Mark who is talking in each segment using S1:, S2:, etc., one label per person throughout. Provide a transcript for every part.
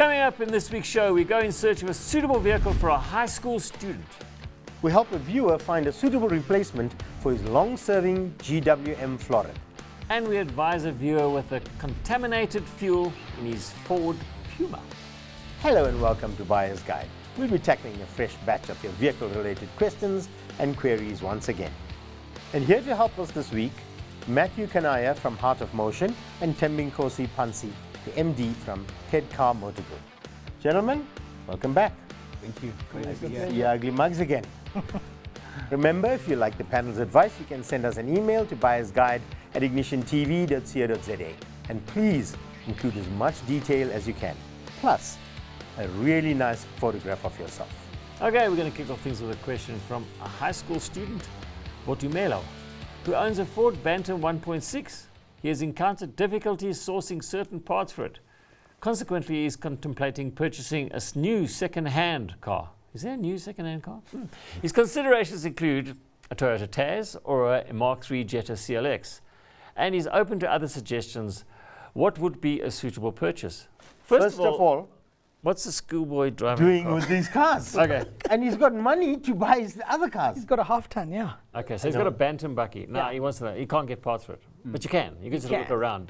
S1: Coming up in this week's show, we go in search of a suitable vehicle for a high school student.
S2: We help a viewer find a suitable replacement for his long-serving GWM Florid.
S1: And we advise a viewer with a contaminated fuel in his Ford Puma.
S2: Hello and welcome to Buyer's Guide. We'll be tackling a fresh batch of your vehicle-related questions and queries once again. And here to help us this week, Matthew Kanaya from Heart of Motion and Tembinkosi Pansi, the MD from Ted Car Motor Group. Gentlemen, welcome back.
S3: Thank you.
S2: Nice to see your ugly mugs again. Remember, if you like the panel's advice, you can send us an email to buyersguide@ignitiontv.co.za. And please include as much detail as you can. Plus, a really nice photograph of yourself.
S1: Okay, we're going to kick off things with a question from a high school student, Botumelo, who owns a Ford Bantam 1.6. He has encountered difficulties sourcing certain parts for it. Consequently, he is contemplating purchasing a new second-hand car. Is there a new second-hand car? His considerations include a Toyota Tazz or a Mark III Jetta CLX. And he's open to other suggestions. What would be a suitable purchase?
S2: First of all,
S1: what's the schoolboy driving
S2: doing
S1: car?
S2: with these cars?
S1: Okay.
S2: And he's got money to buy his other cars.
S4: He's got a half ton, yeah.
S1: Okay, so he's got a Bantam bucky. No, he wants to know. He can't get parts for it. But you can. You can just look around.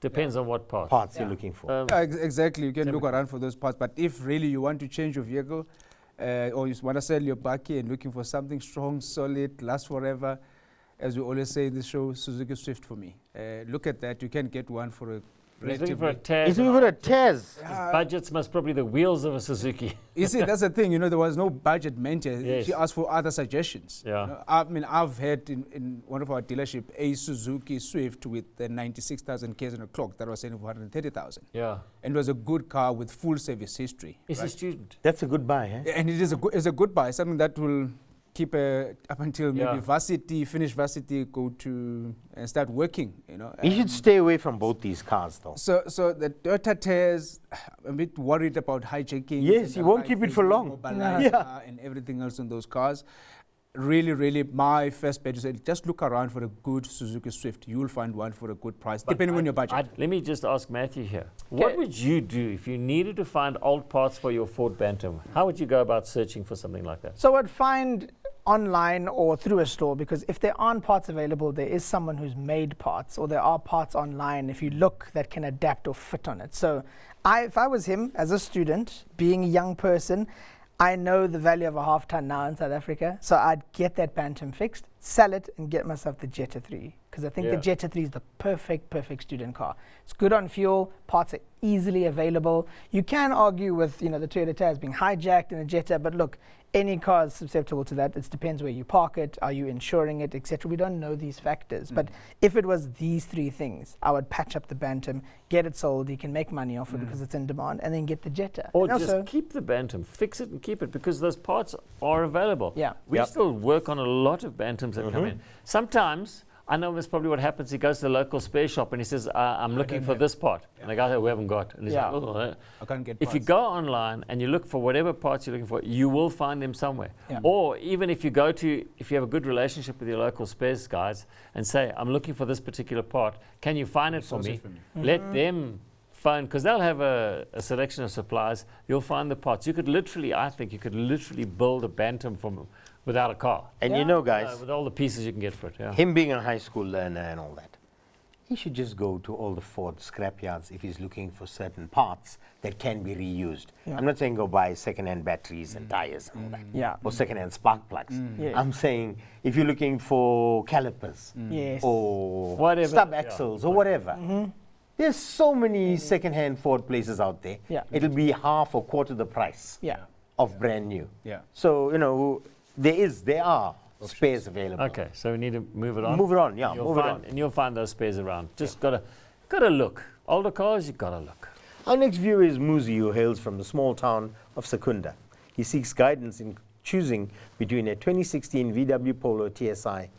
S1: Depends on what parts
S2: You're looking for.
S3: Exactly, you can look around for those parts, but if really you want to change your vehicle or you want to sell your bakkie and looking for something strong, solid, lasts forever, as we always say in the show, Suzuki Swift for me. Look at that, you can get one for a
S1: He's looking for a Tazz.
S2: He's looking for a Tazz.
S1: His budgets must probably the wheels of a Suzuki.
S3: You see, that's the thing, there was no budget meant here.
S1: Yes.
S3: She asked for other suggestions.
S1: Yeah.
S3: I've had in one of our dealership a Suzuki Swift with 96,000 k's on the clock that was selling for 130,000.
S1: Yeah.
S3: And it was a good car with full service history.
S1: He's a student.
S2: That's a good buy, eh?
S3: And it's a good buy, something that will keep up until maybe varsity, finish varsity, go to and start working,
S2: You should stay away from both these cars, though.
S3: So the Toyota Tazz, I'm a bit worried about hijacking.
S2: Yes, you won't keep it for long.
S3: And everything else on those cars. Really, my first bet is just look around for a good Suzuki Swift. You'll find one for a good price, depending on your budget.
S1: Let me just ask Matthew here. What would you do if you needed to find old parts for your Ford Bantam? How would you go about searching for something like that?
S4: So I'd find online or through a store, because if there aren't parts available, there is someone who's made parts, or there are parts online, if you look, that can adapt or fit on it. So if I was him as a student, being a young person, I know the value of a half ton now in South Africa, so I'd get that Bantam fixed, sell it, and get myself the Jetta 3. Because I think the Jetta 3 is the perfect student car. It's good on fuel, parts are easily available. You can argue with the Toyota Tazz being hijacked in a Jetta, but look, any car is susceptible to that. It depends where you park it, are you insuring it, etc. We don't know these factors. But if it was these three things, I would patch up the Bantam, get it sold, you can make money off it because it's in demand, and then get the Jetta.
S1: Or just keep the Bantam, fix it and keep it, because those parts are available.
S4: Yeah.
S1: We still work on a lot of Bantams that come in. Sometimes, I know that's probably what happens. He goes to the local spare shop and he says, I'm looking for this part. And the guy says, we haven't got. And he's like,
S3: I can't get
S1: if you go online and you look for whatever parts you're looking for, you will find them somewhere. Yeah. Or even if you have a good relationship with your local spares guys and say, I'm looking for this particular part, can you find it for me? Let them phone, because they'll have a selection of suppliers. You'll find the parts. I think you could literally build a Bantam without a car.
S2: And guys,
S1: with all the pieces you can get for it.
S2: Him being a high school learner and all that, he should just go to all the Ford scrapyards if he's looking for certain parts that can be reused. I'm not saying go buy second-hand batteries and tires and all that, or second-hand spark plugs. I'm saying if you're looking for calipers or whatever, stub axles or whatever, there's so many second-hand Ford places out there. It'll be half or quarter the price of brand new. So, there are spares available.
S1: Okay, so we need to move it on.
S2: Move it on,
S1: And you'll find those spares around. Just gotta look. Older cars, you gotta look.
S2: Our next viewer is Muzi, who hails from the small town of Secunda. He seeks guidance in choosing between a 2016 VW Polo TSI,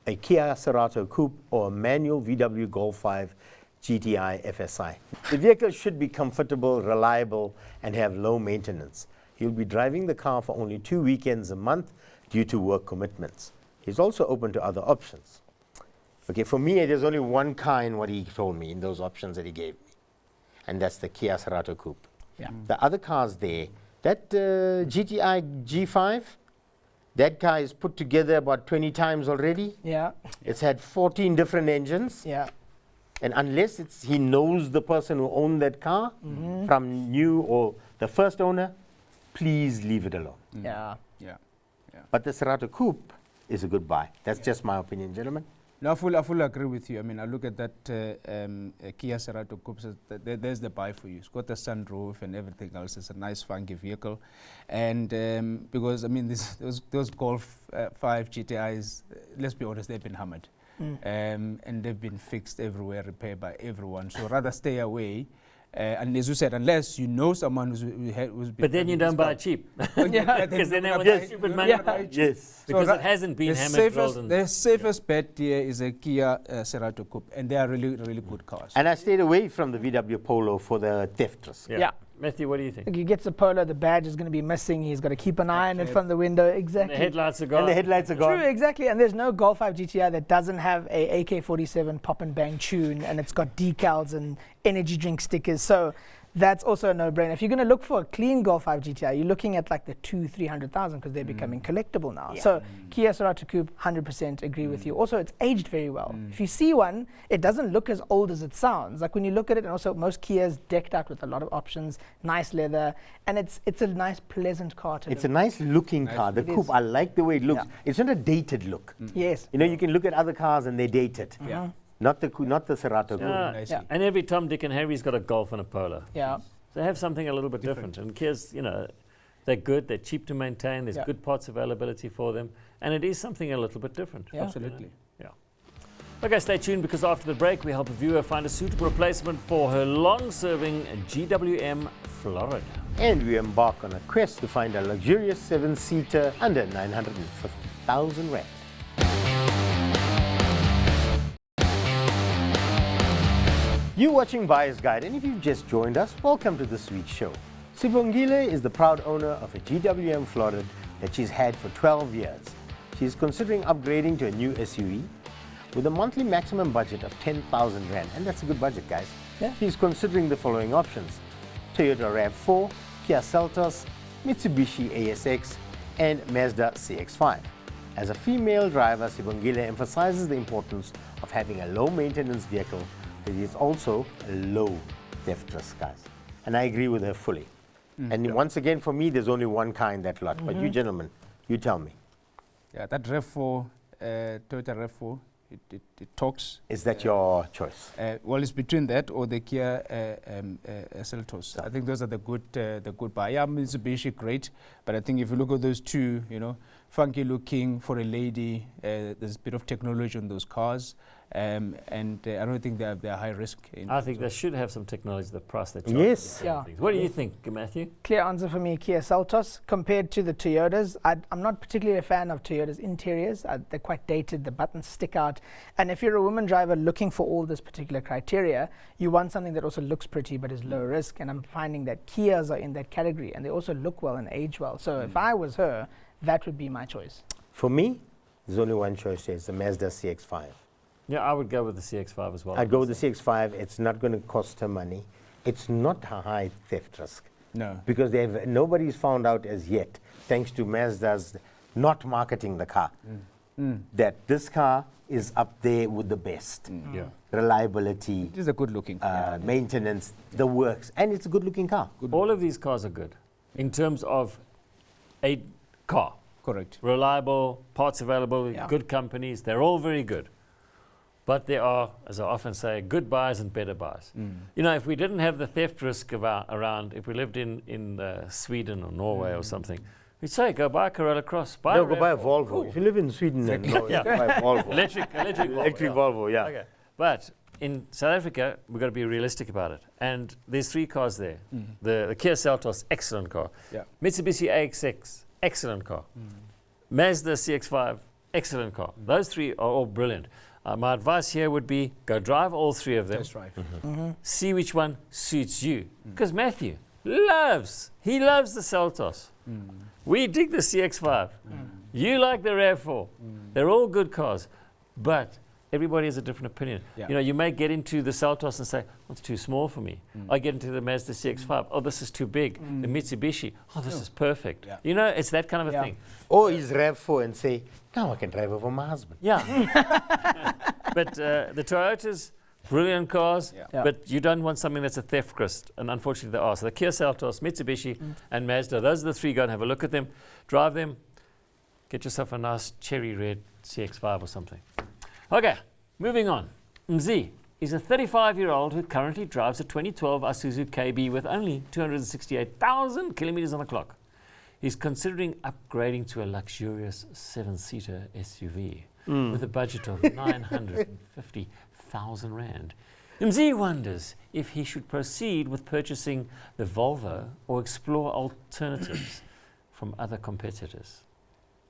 S2: a Kia Sorento Coupe, or a manual VW Golf 5 GTI FSI. The vehicle should be comfortable, reliable, and have low maintenance. He'll be driving the car for only 2 weekends a month due to work commitments. He's also open to other options. Okay, for me, there's only one car in what he told me, in those options that he gave me, and that's the Kia Sorento Coupe.
S4: Yeah.
S2: The other cars there, that GTI G5, that car is put together about 20 times already.
S4: Yeah.
S2: It's had 14 different engines.
S4: Yeah.
S2: And unless he knows the person who owned that car from new or the first owner, please leave it alone.
S4: Yeah.
S3: Yeah.
S2: But the Sorento Coupe is a good buy. That's just my opinion, gentlemen.
S3: No, I fully agree with you. I mean, I look at that Kia Sorento Coupe, so there's the buy for you. It's got the sunroof and everything else. It's a nice, funky vehicle. And because, I mean, those Golf 5 GTIs, let's be honest, they've been hammered. And they've been fixed everywhere, repaired by everyone. So rather stay away. And as you said, unless you know someone who's been...
S1: But then you don't buy cheap. Because then they want stupid money.
S2: Yes.
S1: Because it hasn't been hammered, rolled and...
S3: The safest bet here is a Kia Sorento Coupe, and they are really, really good cars.
S2: And I stayed away from the VW Polo for the theft risk.
S4: Yeah.
S1: Matthew, what do you think?
S4: He gets a Polo, the badge is going to be missing. He's got to keep an eye on it from the window. Exactly.
S1: The headlights are gone.
S2: And the headlights are gone.
S4: True, exactly. And there's no Golf 5 GTI that doesn't have a AK-47 pop and bang tune, and it's got decals and energy drink stickers. So that's also a no-brainer. If you're going to look for a clean Golf 5 GTI, you're looking at like the 200,000-300,000 because they're becoming collectible now.
S2: Yeah.
S4: So Kia Sorento Coupe, 100% agree with you. Also, it's aged very well. If you see one, it doesn't look as old as it sounds. Like when you look at it, and also most Kias decked out with a lot of options, nice leather, and it's a nice, pleasant car to
S2: It's
S4: live
S2: a nice looking car. The
S4: It
S2: Coupe,
S4: is.
S2: I like the way it looks.
S4: Yeah.
S2: It's not a dated look.
S4: Yes.
S2: You know, you can look at other cars and they're dated.
S3: Yeah.
S2: Not the Sorento Coupe.
S3: Nicely.
S1: And every Tom, Dick and Harry's got a Golf and a Polo.
S4: Yeah.
S1: They have something a little bit different. And Kia's, you know, they're good, they're cheap to maintain, there's
S4: Yeah.
S1: good parts availability for them, and it is something a little bit different.
S4: Yeah.
S3: Absolutely.
S1: Yeah. Okay, stay tuned because after the break, we help a viewer find a suitable replacement for her long-serving GWM Florida.
S2: And we embark on a quest to find a luxurious 7-seater under 950,000 rand. You're watching Buyer's Guide, and if you've just joined us, welcome to this week's show. Sibongile is the proud owner of a GWM Florida that she's had for 12 years. She's considering upgrading to a new SUV with a monthly maximum budget of 10,000 Rand, and that's a good budget, guys.
S4: Yeah.
S2: She's considering the following options: Toyota RAV4, Kia Seltos, Mitsubishi ASX, and Mazda CX-5. As a female driver, Sibongile emphasizes the importance of having a low-maintenance vehicle that is also a low theft risk, guys. And I agree with her fully. And once again, for me, there's only one car in that lot. But you gentlemen, you tell me.
S3: Yeah, that RAV4, Toyota RAV4, it talks.
S2: Is that your choice?
S3: Well, it's between that or the Kia Seltos. I think those are the good buy. Yeah, Mitsubishi, great. But I think if you look at those two, you know, funky looking for a lady, there's a bit of technology on those cars. And I don't think they're high risk.
S1: I think they should have some technology, the price that
S2: Yes.
S4: Yeah.
S1: What do you think, Matthew?
S4: Clear answer for me, Kia Seltos. Compared to the Toyotas, I'm not particularly a fan of Toyota's interiors. They're quite dated, the buttons stick out. And if you're a woman driver looking for all this particular criteria, you want something that also looks pretty but is low risk. And I'm finding that Kias are in that category, and they also look well and age well. So if I was her, that would be my choice.
S2: For me, there's only one choice here. It's the Mazda CX-5.
S1: Yeah, I would go with the CX-5 as well.
S2: I'd go with the CX-5. It's not going to cost her money. It's not a high theft risk.
S3: No.
S2: Because nobody's found out as yet, thanks to Mazda's not marketing the car, that this car is up there with the best.
S1: Yeah.
S2: Reliability,
S3: It is a good looking car.
S2: maintenance, the works, and it's a good looking car.
S1: All of these cars are good in terms of a car.
S3: Correct.
S1: Reliable, parts available,
S4: Yeah.
S1: good companies, they're all very good. But there are, as I often say, good buys and better buys. You know, if we didn't have the theft risk around, if we lived in Sweden or Norway or something, we'd say, go buy a Corolla Cross.
S2: No, go buy a
S1: RAV4.
S2: Volvo.
S1: Cool.
S2: If you live in Sweden, and Norway,
S1: Yeah.
S2: buy a Volvo.
S1: Electric
S2: Electric Volvo, yeah.
S1: Okay. But in South Africa, we've got to be realistic about it. And there's three cars there. The Kia Seltos, excellent car.
S3: Yeah.
S1: Mitsubishi ASX, excellent car. Mazda CX-5, excellent car. Those three are all brilliant. My advice here would be go drive all three of them.
S3: That's right.
S1: See which one suits you. Because Matthew loves the Seltos. We dig the CX-5. You like the RAV4. They're all good cars. But everybody has a different opinion.
S3: Yeah.
S1: You know, you may get into the Seltos and say, well, it's too small for me. I get into the Mazda CX-5, oh, this is too big. The Mitsubishi, oh, this is perfect.
S3: Yeah.
S1: You know, it's that kind of a
S4: Yeah.
S1: thing.
S2: Or he's RAV4 and say, now I can drive over my husband.
S1: Yeah. But the Toyotas, brilliant cars,
S4: Yeah.
S1: but you don't want something that's a theft risk, and unfortunately there are. So the Kia Seltos, Mitsubishi, and Mazda, those are the three. Go and have a look at them, drive them, get yourself a nice cherry red CX-5 or something. Okay, moving on. Mzi is a 35-year-old who currently drives a 2012 Isuzu KB with only 268,000 kilometers on the clock. He's considering upgrading to a luxurious 7-seater SUV with a budget of 950,000 Rand. Mzi wonders if he should proceed with purchasing the Volvo or explore alternatives from other competitors.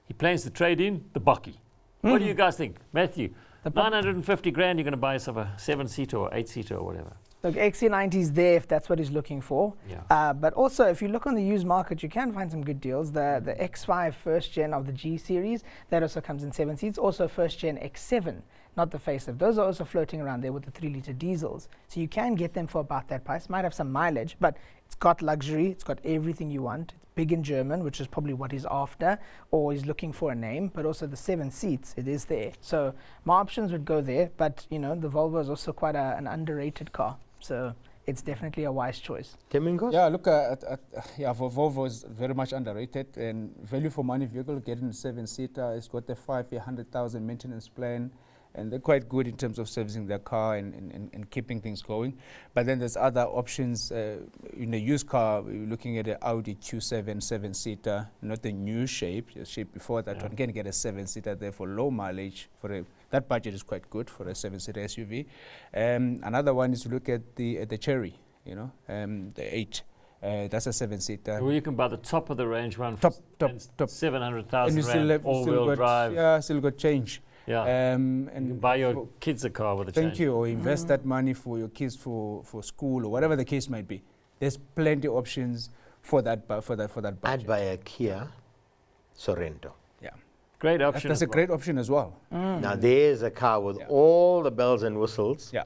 S1: He plans to trade in the Bakkie. What do you guys think? Matthew,
S4: The Bakkie.
S1: 950 grand, you're going to buy yourself a 7-seater or 8-seater or whatever.
S4: Look, XC90 is there if that's what he's looking for.
S1: Yeah.
S4: But also, if you look on the used market, you can find some good deals. The X5 first gen of the G series, that also comes in 7 seats. Also, first gen X7, not the facelift. Those are also floating around there with the 3-liter diesels. So you can get them for about that price. Might have some mileage, but it's got luxury. It's got everything you want. It's big in German, which is probably what he's after, or he's looking for a name. But also the 7 seats, it is there. So my options would go there. But you know, the Volvo is also quite an underrated car. So it's definitely a wise choice.
S2: Temingos?
S3: Yeah, look at Volvo is very much underrated, and value for money vehicle, getting a 7-seater. It's got a 5-year, 100,000 maintenance plan, and they're quite good in terms of servicing their car and keeping things going. But then there's other options. In a used car, we're looking at an Audi Q7 7-seater, not the new shape, the shape before that one. Can get a 7-seater there for low mileage. That budget is quite good for a 7-seater SUV. Another one is to look at the Chery, you know, the 8. That's a 7-seater.
S1: Well, you can buy the top of the range one
S3: Top.
S1: for 700,000
S3: And you still
S1: Rand,
S3: have
S1: all-wheel drive.
S3: Yeah, still got change.
S1: Yeah.
S3: And
S1: You can buy your
S3: for-
S1: kids a car with a
S3: Thank
S1: change.
S3: you, or invest that money for your kids for school or whatever the case might be. There's plenty of options for that budget.
S2: I'd buy a Kia Sorento.
S3: Yeah,
S1: Great option.
S3: that's
S1: as
S3: a great option as well.
S2: Now there's a car with
S3: Yeah.
S2: all the bells and whistles.
S3: Yeah,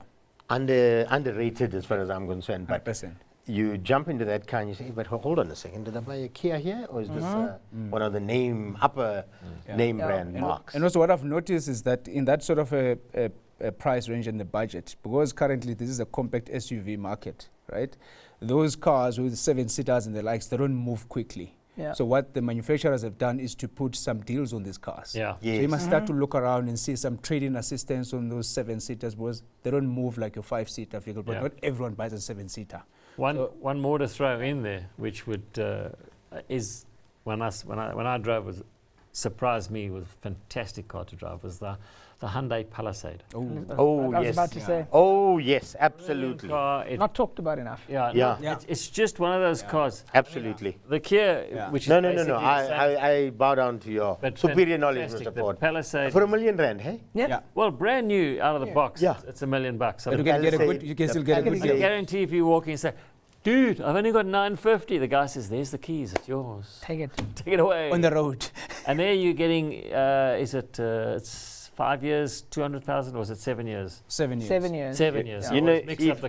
S2: Underrated as far as I'm concerned. But
S3: 100%.
S2: you jump into that car and you say, but hold on a second, did I buy a Kia here? Or is this one of the name
S3: Yeah.
S2: brand
S3: And,
S2: marks?
S3: and also what I've noticed is that in that sort of a price range and the budget, because currently this is a compact SUV market, right? Those cars with 7-seaters and the likes, they don't move quickly.
S4: Yeah.
S3: So what the manufacturers have done is to put some deals on these cars.
S1: Yeah.
S2: Yes.
S3: So you must start to look around and see some trading assistance on those 7-seaters, because they don't move like a 5-seater vehicle, but
S1: Yeah.
S3: not everyone buys a 7-seater.
S1: One more to throw in there, which would is when I drove, was surprised me, was a fantastic car to drive, was the Hyundai Palisade.
S2: Oh,
S4: I was
S2: yes.
S4: about to say,
S2: Oh, yes, absolutely.
S1: Car, it,
S4: not talked about enough.
S1: yeah,
S2: Yeah.
S1: no, it's just one of those cars.
S2: Absolutely.
S1: The Kia,
S3: Yeah.
S1: which is
S2: No.
S1: basically the same,
S2: I bow down to your
S1: but
S2: superior knowledge,
S1: fantastic.
S2: Mr.
S1: The
S2: Ford.
S1: Palisade,
S2: For $1 million, hey?
S4: Yeah.
S3: Yeah.
S1: well, brand new out of the box.
S2: Yeah.
S1: It's $1 million. So
S3: But you
S1: the
S3: can get a
S2: Palisade,
S3: good, you can
S2: the
S3: still get a good
S2: Palisade.
S1: I
S3: deal.
S1: guarantee if you walk in and say, dude, I've only got 950, the guy says, there's the keys, it's yours.
S4: Take it.
S1: Take it away.
S3: On the road.
S1: And there you're getting, it's 5 years, 200,000, or is it 7 years?
S3: 7 years.
S4: 7 years.
S1: 7 years.
S2: You
S1: You
S2: know,
S1: mix up
S2: if-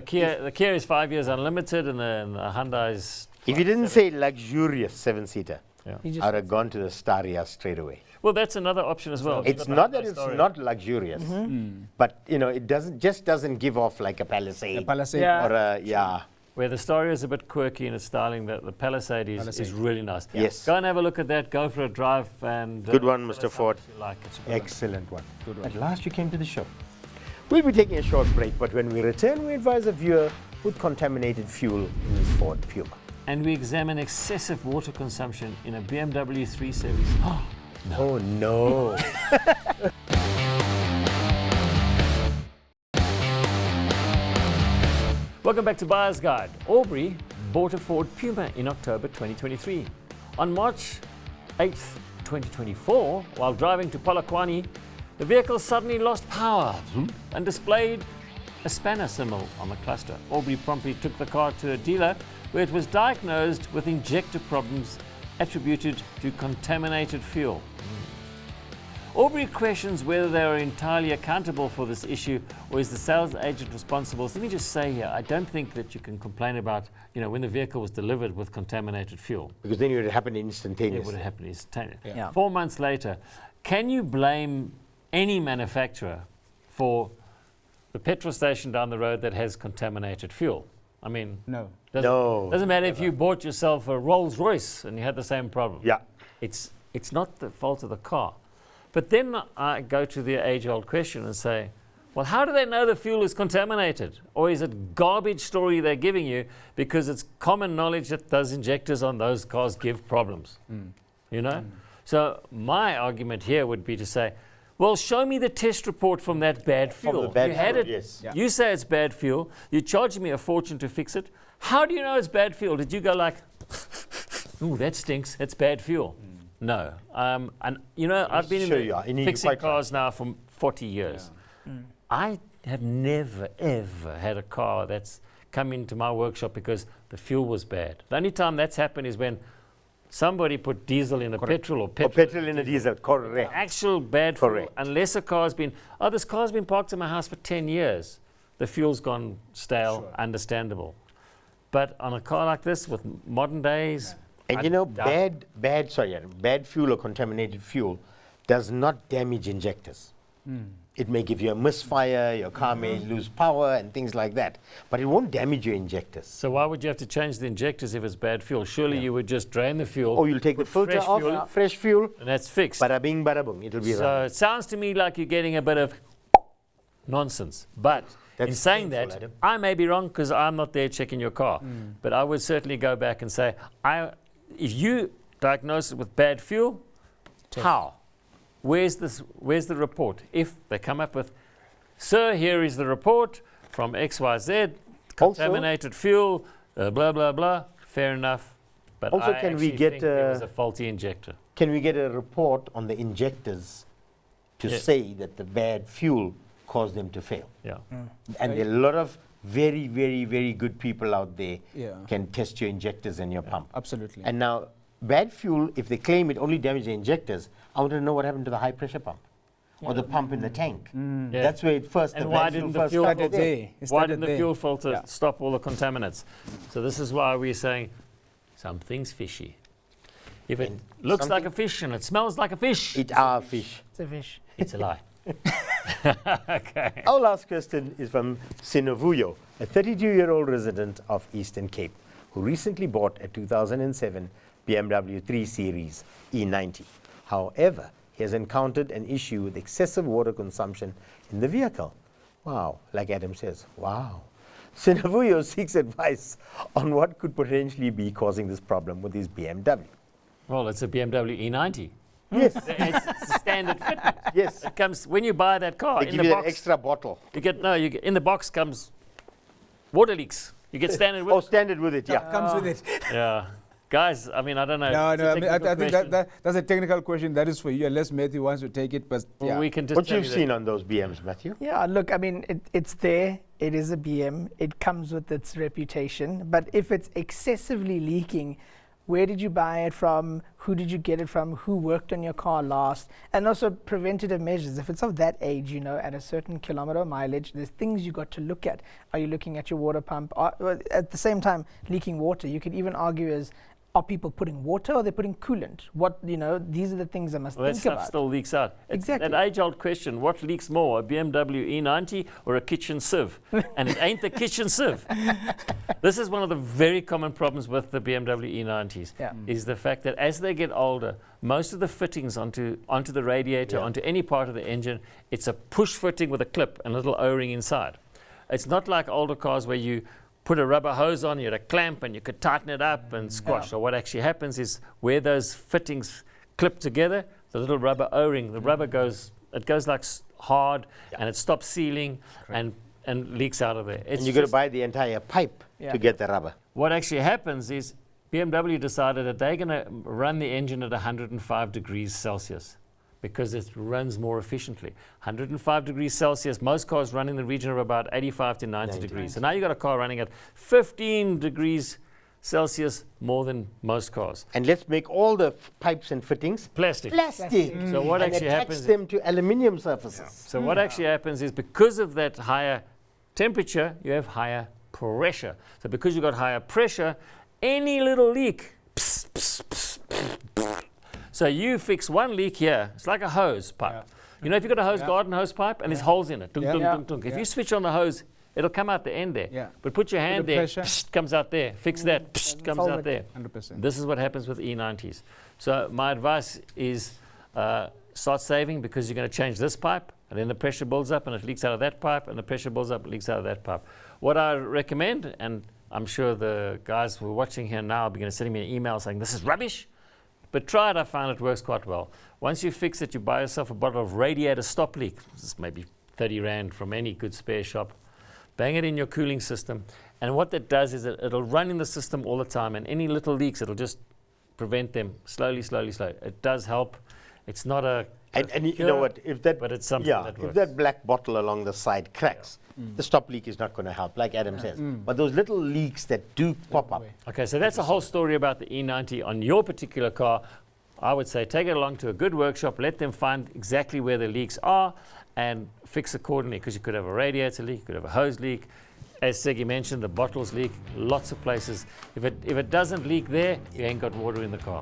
S1: the Kia is 5 years unlimited, and the Hyundai is.
S2: If you didn't say luxurious 7-seater,
S4: You just
S2: I'd have gone to the Staria straight away.
S1: Well, that's another option as well.
S2: It's not that it's not luxurious, but you know, it doesn't give off like a
S3: The
S2: Palisade
S3: Palisade.
S4: Yeah.
S2: or a
S1: Where the Staria is a bit quirky in its styling, the Palisade is
S3: Palisade.
S1: really nice.
S2: Yes.
S1: Go and have a look at that. Go for a drive and.
S2: Good one,
S1: tell
S2: Mr.
S1: us how
S2: Ford.
S1: much you like it. It's a good one.
S2: excellent one.
S3: Good one.
S2: At last you came to the show. We'll be taking a short break, but when we return, we advise a viewer with contaminated fuel in his Ford Puma.
S1: And we examine excessive water consumption in a BMW 3 Series.
S2: Oh no.
S1: Welcome back to Buyer's Guide. Aubrey bought a Ford Puma in October 2023. On March 8th, 2024, while driving to Polokwane, the vehicle suddenly lost power and displayed a spanner symbol on the cluster. Aubrey promptly took the car to a dealer where it was diagnosed with injector problems attributed to contaminated fuel. Aubrey questions whether they are entirely accountable for this issue, or is the sales agent responsible. So let me just say here, I don't think that you can complain about, when the vehicle was delivered with contaminated fuel.
S2: Because then it would happen
S1: It
S2: instantaneously.
S1: would have happened instantaneously.
S4: Yeah.
S1: 4 months later, can you blame any manufacturer for the petrol station down the road that has contaminated fuel? I mean,
S3: No.
S1: doesn't matter if you bought yourself a Rolls Royce and you had the same problem.
S2: Yeah.
S1: It's not the fault of the car. But then I go to the age-old question and say, well, how do they know the fuel is contaminated? Or is it garbage story they're giving you because it's common knowledge that those injectors on those cars give problems? So my argument here would be to say, well, show me the test report from that bad fuel.
S2: the bad
S1: you had
S2: fuel,
S1: it.
S2: yes.
S3: Yeah.
S1: You say it's bad fuel. You charge me a fortune to fix it. How do you know it's bad fuel? Did you go like, ooh, that stinks. It's bad fuel. No. And I've been
S2: Sure
S1: in
S2: you are. And you're
S1: fixing
S2: quite right.
S1: cars now for 40 years. I have never, ever had a car that's come into my workshop because the fuel was bad. The only time that's happened is when somebody put diesel in a petrol or
S2: Or
S1: petrol.
S2: petrol in a diesel, correct.
S1: Actual bad fuel,
S2: Correct.
S1: unless a car's been, this car's been parked in my house for 10 years. The fuel's gone stale,
S3: Sure.
S1: understandable. But on a car like this with modern days,
S2: And
S1: I doubt-
S2: bad fuel or contaminated fuel does not damage injectors. It may give you a misfire, your car may lose power and things like that, but it won't damage your injectors.
S1: so why would you have to change the injectors if it's bad fuel? Surely you would just drain the fuel
S2: Or you'll take the filter
S1: fresh
S2: off,
S1: fuel.
S2: fresh fuel,
S1: and that's fixed.
S2: bada bing, bada boom, it'll be
S1: So
S2: right.
S1: it sounds to me like you're getting a bit of nonsense. But in
S2: That's
S1: saying
S2: painful,
S1: that,
S2: Adam.
S1: I may be wrong because I'm not there checking your car. But I would certainly go back and say, if you diagnose it with bad fuel, how? Where's the report? If they come up with, sir, here is the report from XYZ, contaminated fuel, blah, blah, blah, fair enough. But
S2: Also,
S1: I
S2: can we
S1: actually
S2: get,
S1: think it was a faulty injector.
S2: Can we get a report on the injectors to
S1: Yeah.
S2: say that the bad fuel caused them to fail?
S1: Yeah.
S2: And there are a lot of very, very, very good people out there
S3: Yeah.
S2: can test your injectors and your pump.
S3: Absolutely.
S2: And now, bad fuel, if they claim it only damaged the injectors, I want to know what happened to the high pressure pump or the pump in the tank.
S1: Yeah.
S2: That's where it first.
S1: And
S2: the
S1: why
S2: bad
S1: didn't the
S2: first
S1: fuel
S2: started
S3: Started
S2: there.
S3: there. It
S1: Why
S3: started
S1: didn't the
S3: there.
S1: fuel filter
S3: Yeah.
S1: stop all the contaminants? So this is why we're saying something's fishy. If it
S2: And
S1: looks like
S2: something-
S1: a fish and it smells like a fish,
S2: Eat our fish.
S4: It's a fish.
S1: it's a lie. Okay.
S2: Our last question is from Sinovuyo, a 32-year-old resident of Eastern Cape, who recently bought a 2007 BMW 3 Series E90. However, he has encountered an issue with excessive water consumption in the vehicle. Wow, like Adam says, wow. Sinovuyo seeks advice on what could potentially be causing this problem with his BMW.
S1: Well, it's a BMW E90.
S2: Yes,
S1: It's standard fitment.
S2: yes.
S1: It comes when you buy that car
S2: They
S1: in
S2: give
S1: the
S2: you
S1: box.
S2: an extra bottle.
S1: You get in the box comes water leaks. You get standard
S2: Oh,
S1: with.
S2: standard with it, yeah.
S3: Comes with it.
S1: Yeah, guys. I mean, I don't know.
S3: No,
S1: It's a
S3: no. I mean,
S1: technical
S3: I think
S1: question.
S3: that's a technical question. That is for you, unless Matthew wants to take it. But
S1: Well,
S3: yeah.
S1: we can just
S2: What
S1: tell
S2: you've
S1: you that-
S2: seen on those BMs, Matthew?
S4: Yeah, look, I mean, it's there. It is a BM. It comes with its reputation. But if it's excessively leaking, where did you buy it from? Who did you get it from? Who worked on your car last? And also preventative measures. If it's of that age, at a certain kilometer mileage, there's things you got to look at. Are you looking at your water pump? Well, at the same time, leaking water, you could even argue as, are people putting water or they're putting coolant? These are the things I must
S1: Well, that
S4: think
S1: stuff
S4: about.
S1: still leaks out. It's
S4: Exactly.
S1: that age-old question, what leaks more, a BMW E90 or a kitchen sieve? And it ain't the kitchen sieve. This is one of the very common problems with the BMW E90s,
S4: Yeah.
S1: is the fact that as they get older, most of the fittings onto the radiator,
S2: Yeah.
S1: onto any part of the engine, it's a push fitting with a clip and a little O-ring inside. It's not like older cars where you put a rubber hose on, you had a clamp and you could tighten it up and squash. So what actually happens is where those fittings clip together, the little rubber O-ring, the rubber goes like hard and it stops sealing and leaks out of there. It's
S2: And you've got to
S1: just-
S2: buy the entire pipe
S4: Yeah.
S2: to get the rubber.
S1: what actually happens is BMW decided that they're going to run the engine at 105 degrees Celsius because it runs more efficiently. 105 degrees Celsius, most cars run in the region of about 85 to 90 degrees. So now you've got a car running at 15 degrees Celsius more than most cars.
S2: And let's make all the pipes and fittings
S1: Plastic.
S2: plastic.
S1: So what
S2: And
S1: actually
S2: attach
S1: happens?
S2: them to aluminium surfaces.
S1: So what actually happens is because of that higher temperature, you have higher pressure. So because you've got higher pressure, any little leak. Pss, pss, pss, pss, pss. So you fix one leak here, it's like a hose pipe. You know, if you've got a hose garden hose pipe and there's holes in it, dunk, dunk, dunk, dunk. If you switch on the hose, it'll come out the end there.
S3: Yeah.
S1: But put your hand there, psh, comes out there. Fix that, psh, comes
S4: solve
S1: out
S4: it.
S1: there.
S3: 100%.
S1: This is what happens with E90s. So my advice is start saving, because you're going to change this pipe, and then the pressure builds up and it leaks out of that pipe, and the pressure builds up and leaks out of that pipe. What I recommend, and I'm sure the guys who are watching here now are going to send me an email saying this is rubbish, but try it. I find it works quite well. Once you fix it, you buy yourself a bottle of radiator stop leak. This is maybe 30 Rand from any good spare shop. Bang it in your cooling system, and what that does is it'll run in the system all the time, and any little leaks, it'll just prevent them slowly, slowly, slowly. It does help. It's not a
S2: And you know what? If that,
S1: but it's something that
S2: if
S1: works.
S2: that black bottle along the side cracks, the stop leak is not going to help, like Adam says. But those little leaks that do pop up,
S1: Okay, so that's a whole story about the E90 on your particular car. I would say take it along to a good workshop, let them find exactly where the leaks are, and fix accordingly, because you could have a radiator leak, you could have a hose leak. As Segi mentioned, the bottles leak, lots of places. If it doesn't leak there, you ain't got water in the car.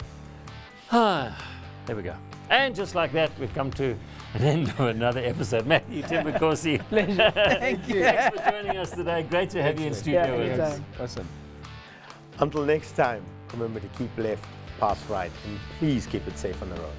S1: There we go. And just like that, we've come to an end of another episode. Matthew Timbercorsi,
S4: Pleasure. Thank you.
S1: thanks for joining us today. Great to have you in studio
S4: Yeah,
S1: with us.
S4: anytime.
S3: Awesome.
S2: until next time, remember to keep left, pass right, and please keep it safe on the road.